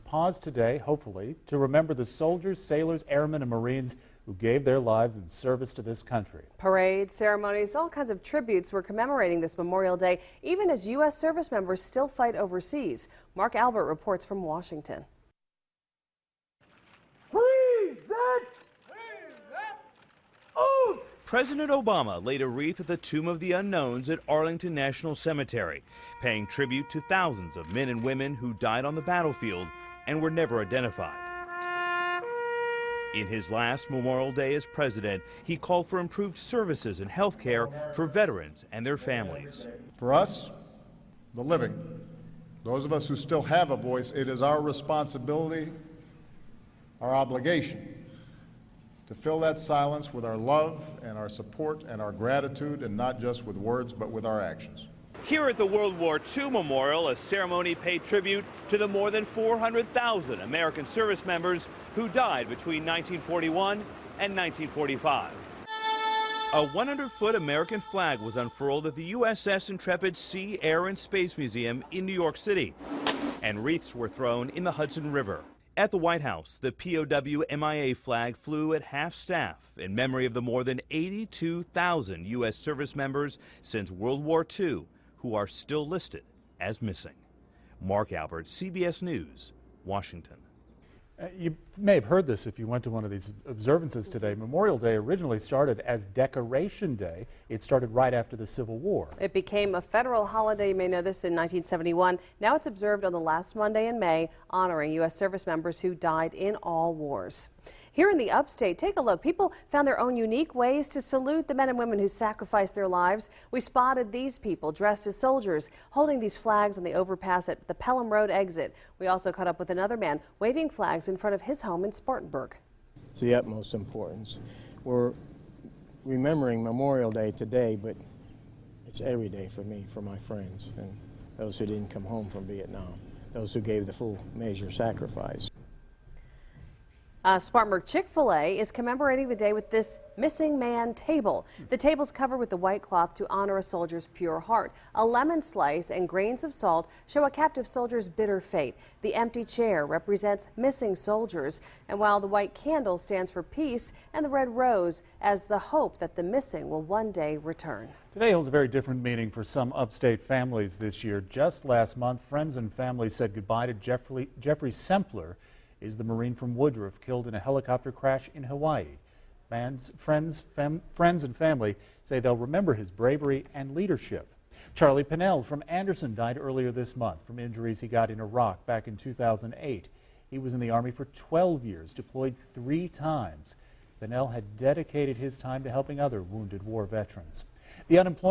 pause today, hopefully, to remember the soldiers, sailors, airmen, and Marines who gave their lives in service to this country. Parades, ceremonies, all kinds of tributes were commemorating this Memorial Day, even as U.S. service members still fight overseas. Mark Albert reports from Washington. President Obama laid a wreath at the Tomb of the Unknowns at Arlington National Cemetery, paying tribute to thousands of men and women who died on the battlefield and were never identified. In his last Memorial Day as president, he called for improved services and health care for veterans and their families. For us, the living, those of us who still have a voice, it is our responsibility, our obligation, to fill that silence with our love and our support and our gratitude, and not just with words, but with our actions. Here at the World War II Memorial, a ceremony paid tribute to the more than 400,000 American service members who died between 1941 and 1945. A 100-foot American flag was unfurled at the USS Intrepid Sea, Air, and Space Museum in New York City, and wreaths were thrown in the Hudson River. At the White House, the POW MIA flag flew at half-staff in memory of the more than 82,000 U.S. service members since World War II who are still listed as missing. Mark Albert, CBS News, Washington. You may have heard this if you went to one of these observances today. Memorial Day originally started as Decoration Day. It started right after the Civil War. It became a federal holiday, you may know this, in 1971. Now it's observed on the last Monday in May, honoring U.S. service members who died in all wars. Here in the upstate, take a look. People found their own unique ways to salute the men and women who sacrificed their lives. We spotted these people dressed as soldiers, holding these flags on the overpass at the Pelham Road exit. We also caught up with another man waving flags in front of his home in Spartanburg. It's the utmost importance. We're remembering Memorial Day today, but it's every day for me, for my friends, and those who didn't come home from Vietnam, those who gave the full measure sacrifice. Spartanburg Chick-fil-A is commemorating the day with this missing man table. The table's covered with the white cloth to honor a soldier's pure heart. A lemon slice and grains of salt show a captive soldier's bitter fate. The empty chair represents missing soldiers, and while the white candle stands for peace and the red rose as the hope that the missing will one day return. Today holds a very different meaning for some upstate families this year. Just last month, friends and family said goodbye to Jeffrey Sempler. Is the Marine from Woodruff killed in a helicopter crash in Hawaii. Friends and family say they'll remember his bravery and leadership. Charlie Pinnell from Anderson died earlier this month from injuries he got in Iraq back in 2008. He was in the Army for 12 years, deployed 3 times. Pinnell had dedicated his time to helping other wounded war veterans. The unemployment